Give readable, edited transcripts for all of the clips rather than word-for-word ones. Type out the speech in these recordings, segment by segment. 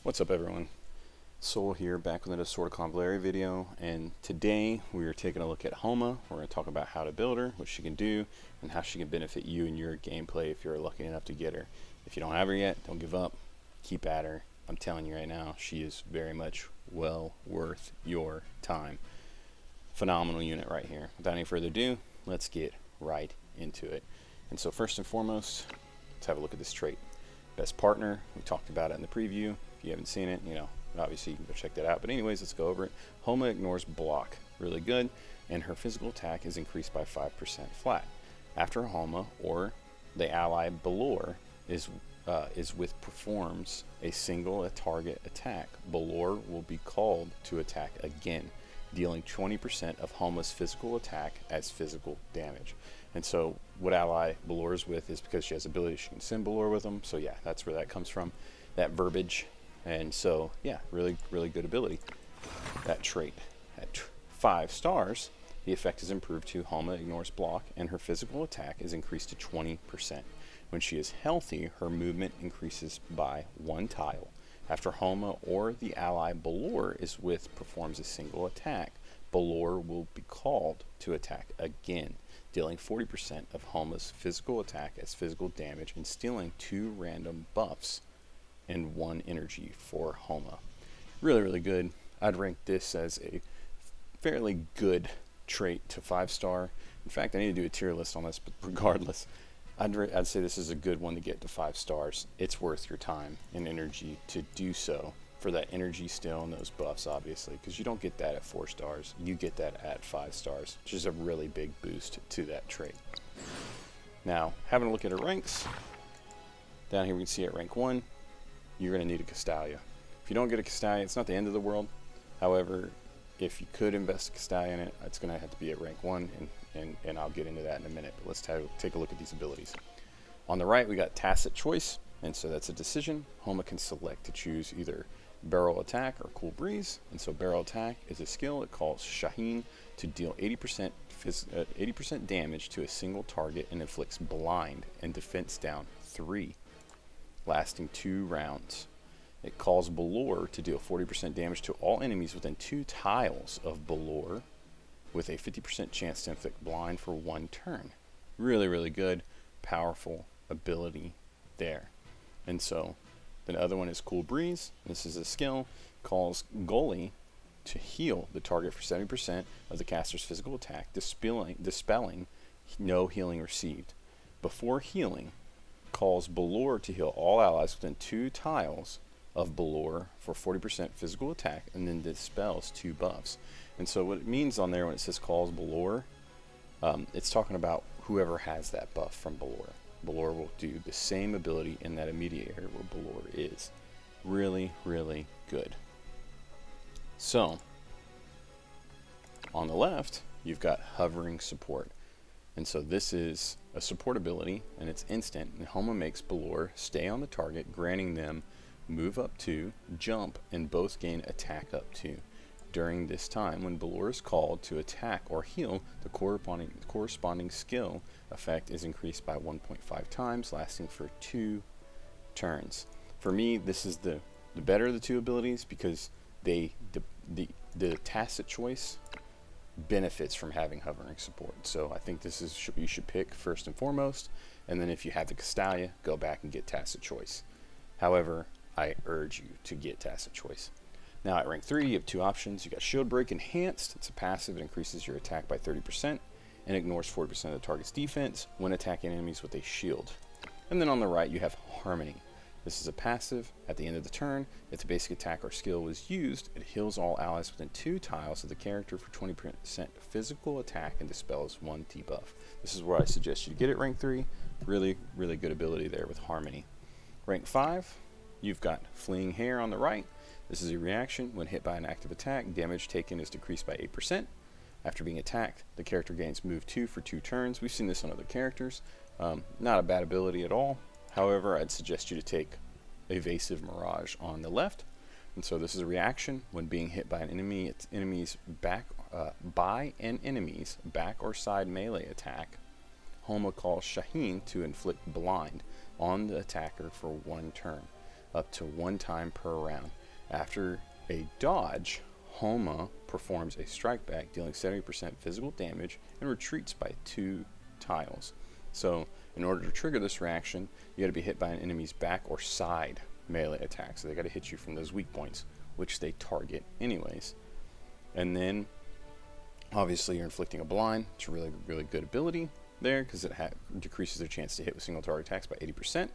What's up, everyone? Soul here, back with another sort of Convallaria video, and today we are taking a look at HOMA. We're going to talk about how to build her, what she can do, and how she can benefit you in your gameplay if you're lucky enough to get her. If you don't have her yet, don't give up. Keep at her. I'm telling you right now, she is very much well worth your time. Phenomenal unit right here. Without any further ado, let's get right into it. And so first and foremost, let's have a look at this trait. Best partner, we talked about it in the preview. If you haven't seen it, obviously you can go check that out. But anyways, let's go over it. HOMA ignores block, really good, and her physical attack is increased by 5% flat. After HOMA or the ally Balor is with performs a single target attack, Balor will be called to attack again, dealing 20% of HOMA's physical attack as physical damage. And so what ally Balor is with is because she has ability, she can send Balor with them. So yeah, that's where that comes from, that verbiage. And so yeah, really good ability, that trait. At 5 stars, the effect is improved to HOMA ignores block, and her physical attack is increased to 20%. When she is healthy, her movement increases by 1 tile. After HOMA or the ally Balor is with performs a single attack, Balor will be called to attack again, dealing 40% of HOMA's physical attack as physical damage and stealing 2 random buffs and 1 energy for HOMA. Really good. I'd rank this as a fairly good trait to 5-star. In fact, I need to do a tier list on this, but regardless, I'd say this is a good one to get to 5 stars. It's worth your time and energy to do so, for that energy still and those buffs, obviously, because you don't get that at 4 stars. You get that at 5 stars, which is a really big boost to that trait. Now, having a look at her ranks, down here we can see at rank 1, you're going to need a Castalia. If you don't get a Castalia, it's not the end of the world. However, if you could invest a Castalia in it, it's going to have to be at rank 1, and I'll get into that in a minute. But let's take a look at these abilities. On the right, we got Tacit Choice, and so that's a decision. HOMA can select to choose either Barrel Attack or Cool Breeze, and so Barrel Attack is a skill. It calls Shaheen to deal 80% damage to a single target and inflicts blind and defense down 3, lasting 2 rounds. It calls Balor to deal 40% damage to all enemies within 2 tiles of Balor, with a 50% chance to inflict blind for 1 turn. Really good, powerful ability there. And so the other one is Cool Breeze. This is a skill, calls Goalie to heal the target for 70% of the caster's physical attack, dispelling no healing received. Before healing, calls Balor to heal all allies within 2 tiles of Balor for 40% physical attack, and then dispels 2 buffs. And so what it means on there when it says calls Balor, it's talking about whoever has that buff from Balor. Balor will do the same ability in that immediate area where Balor is. Really good. So, on the left, you've got hovering support. And so this is a support ability, and it's instant, and HOMA makes Balor stay on the target, granting them move up 2, jump, and both gain attack up 2. During this time, when Balor is called to attack or heal, the corresponding skill effect is increased by 1.5 times, lasting for 2 turns. For me, this is the better of the 2 abilities, because the Tacit Choice benefits from having hovering support. So I think this is you should pick first and foremost, and then if you have the Castalia, go back and get Tacit Choice. However, I urge you to get Tacit Choice. Now at rank 3, you have 2 options. You got Shield Break Enhanced. It's a passive. It increases your attack by 30% and ignores 40% of the target's defense when attacking enemies with a shield. And then on the right, you have Harmony. This is a passive. At the end of the turn, if the basic attack or skill was used, it heals all allies within 2 tiles of the character for 20% physical attack and dispels 1 debuff. This is where I suggest you get it rank 3. Really good ability there with Harmony. Rank 5, you've got Fleeing Hair on the right. This is a reaction. When hit by an active attack, damage taken is decreased by 8%. After being attacked, the character gains move 2 for 2 turns. We've seen this on other characters. Not a bad ability at all. However, I'd suggest you to take Evasive Mirage on the left. And so this is a reaction. When being hit by an enemy, it's enemy's back or side melee attack, HOMA calls Shaheen to inflict blind on the attacker for 1 turn. up to 1 time per round. After a dodge, HOMA performs a strike back, dealing 70% physical damage and retreats by 2 tiles. So in order to trigger this reaction, you got to be hit by an enemy's back or side melee attack. So they got to hit you from those weak points, which they target anyways. And then obviously you're inflicting a blind. It's a really, really good ability there because it decreases their chance to hit with single target attacks by 80%.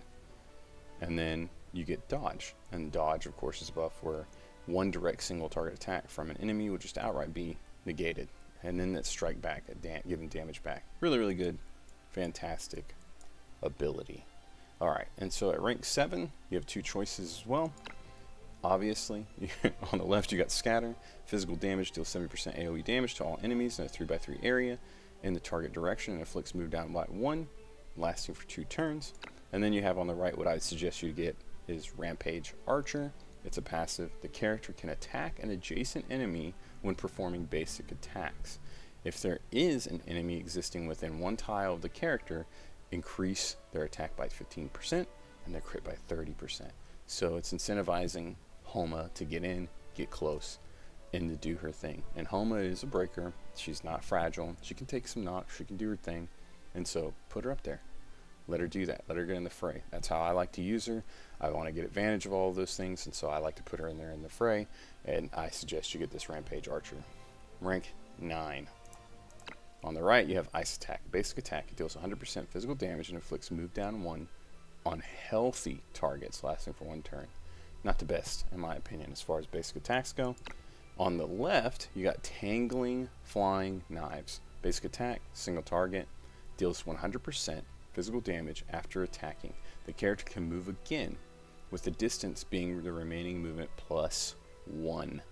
And then you get dodge. And dodge, of course, is a buff where 1 direct single target attack from an enemy would just outright be negated. And then that strike back, giving damage back. Really, really good. Fantastic ability. Alright, and so at rank 7, you have 2 choices as well. Obviously, on the left you got Scatter. Physical damage deals 70% AoE damage to all enemies in a 3x3 area in the target direction and inflicts move down by 1, lasting for 2 turns. And then you have on the right what I would suggest you to get is Rampage Archer. It's a passive. The character can attack an adjacent enemy when performing basic attacks. If there is an enemy existing within 1 tile of the character, increase their attack by 15% and their crit by 30%. So it's incentivizing HOMA to get in, get close, and to do her thing. And HOMA is a breaker. She's not fragile. She can take some knocks. She can do her thing. And so put her up there. Let her do that. Let her get in the fray. That's how I like to use her. I want to get advantage of all of those things, and so I like to put her in there in the fray. And I suggest you get this Rampage Archer. Rank 9. On the right, you have Ice Attack. Basic attack. It deals 100% physical damage and inflicts move down 1 on healthy targets, lasting for 1 turn. Not the best, in my opinion, as far as basic attacks go. On the left, you got Tangling Flying Knives. Basic attack, single target, deals 100% physical damage after attacking. The character can move again, with the distance being the remaining movement plus 1.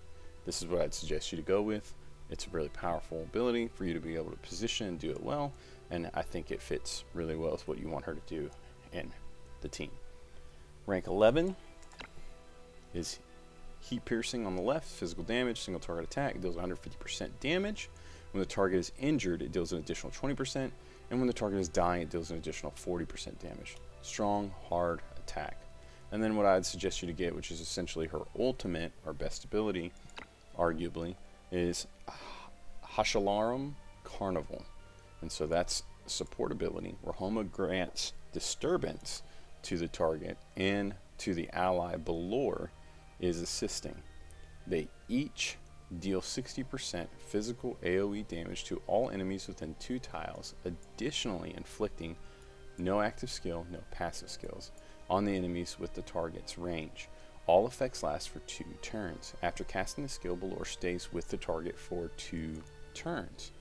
This is what I'd suggest you to go with. It's a really powerful ability for you to be able to position and do it well, and I think it fits really well with what you want her to do in the team. Rank 11 is Heat Piercing on the left, physical damage, single target attack, it deals 150% damage. When the target is injured, it deals an additional 20%, and when the target is dying, it deals an additional 40% damage. Strong, hard attack. And then what I'd suggest you to get, which is essentially her ultimate, or best ability, arguably, is Hashalarum Carnival. And so that's a support ability where HOMA grants disturbance to the target and to the ally below is assisting. They each deal 60% physical AoE damage to all enemies within 2 tiles, additionally inflicting no active skill, no passive skills on the enemies with the target's range. All effects last for 2 turns. After casting the skill, Belor stays with the target for 2 turns.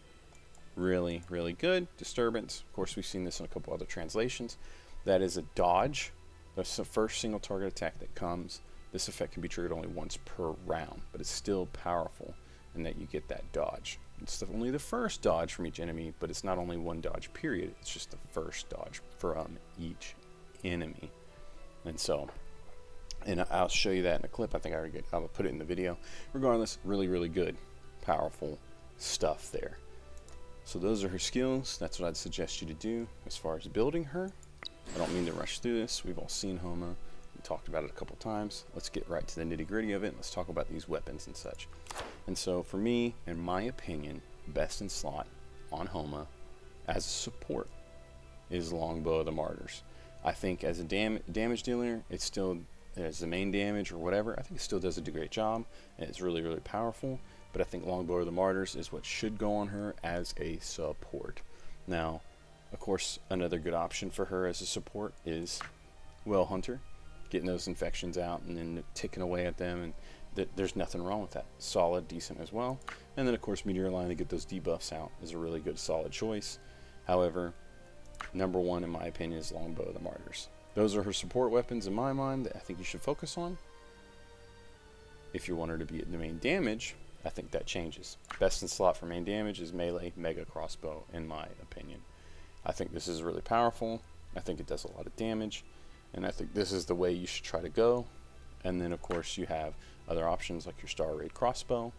Really, really good. Disturbance. Of course, we've seen this in a couple other translations. That is a dodge. That's the first single target attack that comes. This effect can be triggered only once per round, but it's still powerful in that you get that dodge. It's only the first dodge from each enemy, but it's not only 1 dodge period. It's just the first dodge from each enemy. And so, and I'll show you that in a clip. I think I'll put it in the video. Regardless, really, really good, powerful stuff there. So those are her skills. That's what I'd suggest you to do as far as building her. I don't mean to rush through this. We've all seen HOMA. We talked about it a couple times. Let's get right to the nitty-gritty of it. Let's talk about these weapons and such. And so for me, in my opinion, best in slot on HOMA as a support is Longbow of the Martyrs. I think as a damage dealer, it's still as the main damage or whatever, I think it still does a great job, and it's really, really powerful. But I think Longbow of the Martyrs is what should go on her as a support. Now, of course, another good option for her as a support is Well Hunter, getting those infections out and then ticking away at them, and there's nothing wrong with that. Solid, decent as well. And then, of course, Meteor Line to get those debuffs out is a really good, solid choice. However, number 1, in my opinion, is Longbow of the Martyrs. Those are her support weapons in my mind that I think you should focus on. If you want her to be at the main damage, I think that changes. Best in slot for main damage is Melee Mega Crossbow, in my opinion. I think this is really powerful. I think it does a lot of damage, and I think this is the way you should try to go. And then, of course, you have other options like your Star Raid Crossbow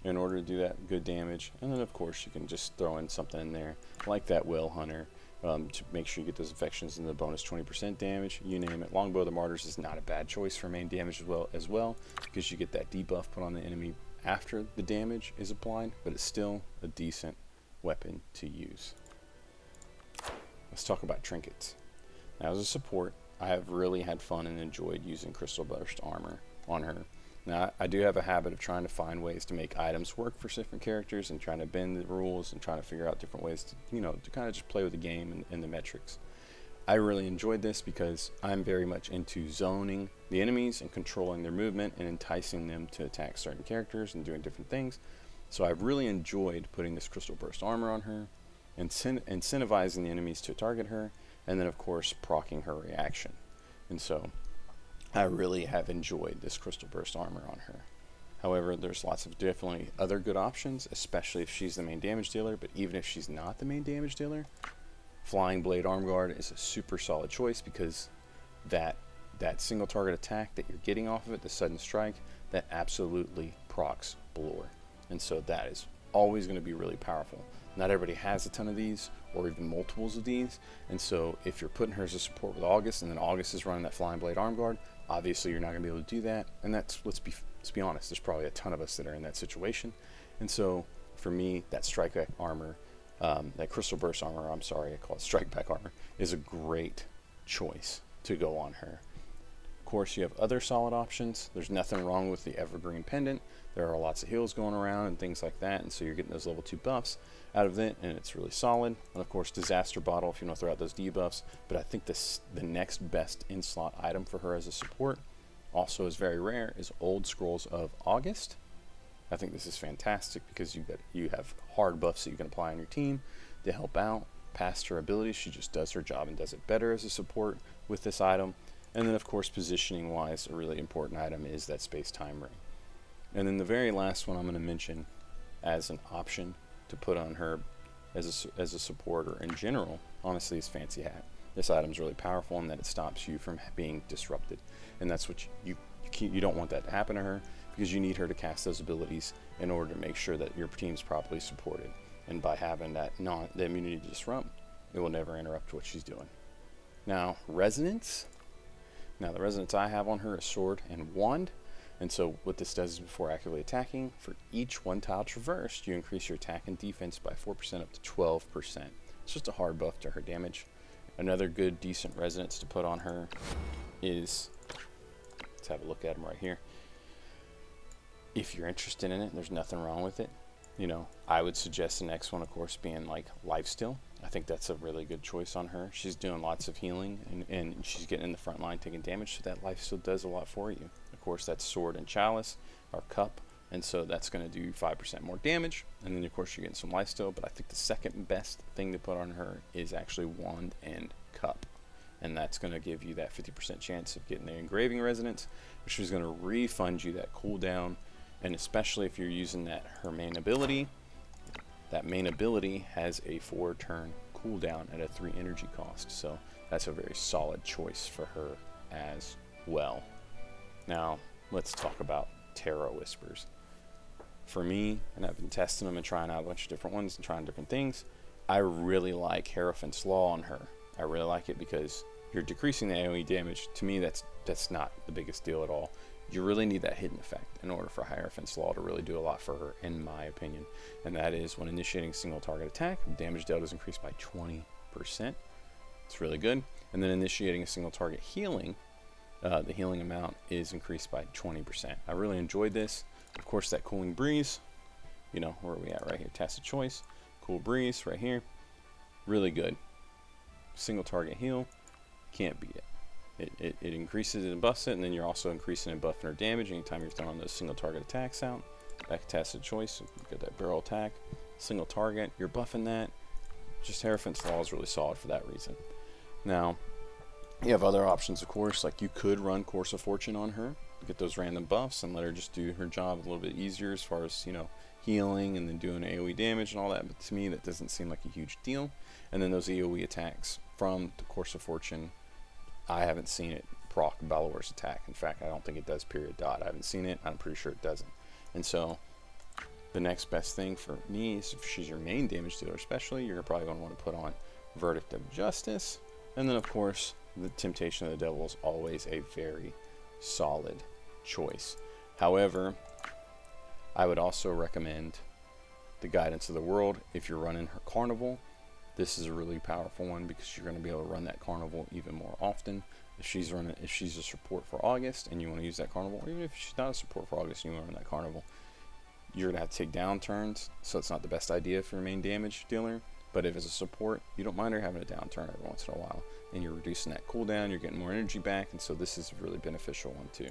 in order to do that good damage. And then, of course, you can just throw in something in there like that Well Hunter to make sure you get those infections and the bonus 20% damage, you name it. Longbow of the Martyrs is not a bad choice for main damage as well because you get that debuff put on the enemy after the damage is applied, but it's still a decent weapon to use. Let's talk about trinkets. Now, as a support, I have really had fun and enjoyed using Crystal Burst armor on her. Now, I do have a habit of trying to find ways to make items work for different characters and trying to bend the rules and trying to figure out different ways to, to kind of just play with the game and the metrics. I really enjoyed this because I'm very much into zoning the enemies and controlling their movement and enticing them to attack certain characters and doing different things. So I've really enjoyed putting this Crystal Burst armor on her, and incentivizing the enemies to target her, and then of course proccing her reaction. And so I really have enjoyed this Crystal Burst armor on her. However, there's lots of definitely other good options, especially if she's the main damage dealer, but even if she's not the main damage dealer, Flying Blade Arm Guard is a super solid choice because that single target attack that you're getting off of it, the sudden strike, that absolutely procs Blore. And so that is always going to be really powerful. Not everybody has a ton of these or even multiples of these, and so if you're putting her as a support with August and then August is running that Flying Blade Arm Guard, obviously you're not going to be able to do that, and that's, let's be honest, there's probably a ton of us that are in that situation. And so for me, that Strike Back armor, that Crystal Burst armor, I call it Strike Back armor, is a great choice to go on her. Of course, you have other solid options. There's nothing wrong with the Evergreen Pendant. There are lots of heals going around and things like that, and so you're getting those level 2 buffs out of it, and it's really solid. And of course, Disaster Bottle if you want to throw out those debuffs. But I think the next best in-slot item for her as a support, also is very rare, is Old Scrolls of August. I think this is fantastic because you have hard buffs that you can apply on your team to help out. Past her abilities, she just does her job and does it better as a support with this item. And then of course, positioning wise, a really important item is that Space-Time Ring. And then the very last one I'm going to mention as an option to put on her as a support or in general, honestly, is Fancy Hat. This item is really powerful in that it stops you from being disrupted, and that's what you don't want that to happen to her, because you need her to cast those abilities in order to make sure that your team's properly supported. And by having the immunity to disrupt, it will never interrupt what she's doing. Now, Resonance. Now, the Resonance I have on her is Sword and Wand. And so what this does is before actively attacking, for each one tile traversed, you increase your attack and defense by 4% up to 12%. It's just a hard buff to her damage. Another good, decent Resonance to put on her is, let's have a look at them right here. If you're interested in it, there's nothing wrong with it. I would suggest the next one, of course, being like Lifesteal. I think that's a really good choice on her. She's doing lots of healing, and she's getting in the front line taking damage, so that Lifesteal does a lot for you. Of course, that's Sword and Chalice, or Cup, and so that's going to do 5% more damage, and then of course you're getting some Lifesteal, but I think the second best thing to put on her is actually Wand and Cup, and that's going to give you that 50% chance of getting the Engraving Resonance, which is going to refund you that cooldown. And especially if you're using her main ability, that main ability has a 4-turn cooldown at a 3 energy cost. So that's a very solid choice for her as well. Now, let's talk about Terra Whispers. For me, and I've been testing them and trying out a bunch of different ones and trying different things, I really like Hierophant's Law on her. I really like it because you're decreasing the AoE damage. To me, that's not the biggest deal at all. You really need that hidden effect in order for Hierophant's Law to really do a lot for her, in my opinion. And that is when initiating single target attack, damage dealt is increased by 20%. It's really good. And then initiating a single target healing, the healing amount is increased by 20%. I really enjoyed this. Of course, that Cooling Breeze, where are we at right here? Tacit Choice, Cool Breeze right here. Really good. Single target heal, can't beat it. It increases it and buffs it, and then you're also increasing and buffing her damage anytime you're throwing those single target attacks out. Back to Tacit Choice, you get that barrel attack, single target, you're buffing that. Just Hierophant's Law is really solid for that reason. Now, you have other options, of course, like you could run Course of Fortune on her, get those random buffs, and let her just do her job a little bit easier as far as, healing and then doing AoE damage and all that, but to me that doesn't seem like a huge deal. And then those AoE attacks from the Course of Fortune, I haven't seen it proc Balor's attack. In fact, I don't think it does period dot. I haven't seen it. I'm pretty sure it doesn't. And so the next best thing for me is if she's your main damage dealer especially, you're probably going to want to put on Verdict of Justice, and then of course the Temptation of the Devil is always a very solid choice. However, I would also recommend the Guidance of the World if you're running her Carnival. This is a really powerful one because you're going to be able to run that Carnival even more often. If she's a support for August and you want to use that Carnival, or even if she's not a support for August and you want to run that Carnival, you're going to have to take down turns, so it's not the best idea for your main damage dealer. But if it's a support, you don't mind her having a down turn every once in a while, and you're reducing that cooldown, you're getting more energy back, and so this is a really beneficial one too.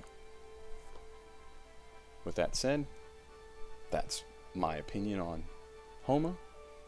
With that said, that's my opinion on Homa.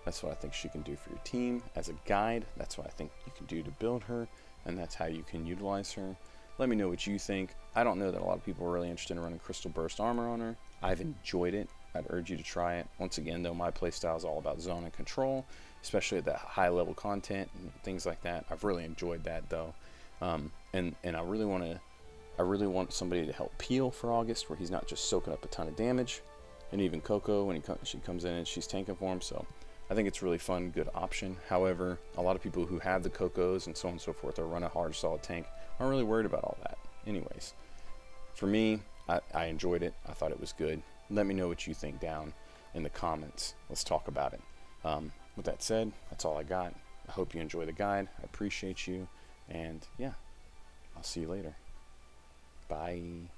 That's what I think she can do for your team as a guide. That's what I think you can do to build her, and that's how you can utilize her. Let me know what you think. I don't know that a lot of people are really interested in running Crystal Burst armor on her. I've enjoyed it. I'd urge you to try it. Once again, though, my playstyle is all about zone and control, especially at that high level content and things like that. I've really enjoyed that though, and I really want somebody to help peel for August, where he's not just soaking up a ton of damage. And even Coco, when she comes in and she's tanking for him, so I think it's really fun, good option. However, a lot of people who have the Cocos and so on and so forth, or run a hard solid tank, aren't really worried about all that. Anyways, for me, I enjoyed it. I thought it was good. Let me know what you think down in the comments. Let's talk about it. With that said, that's all I got. I hope you enjoy the guide. I appreciate you. And yeah, I'll see you later. Bye.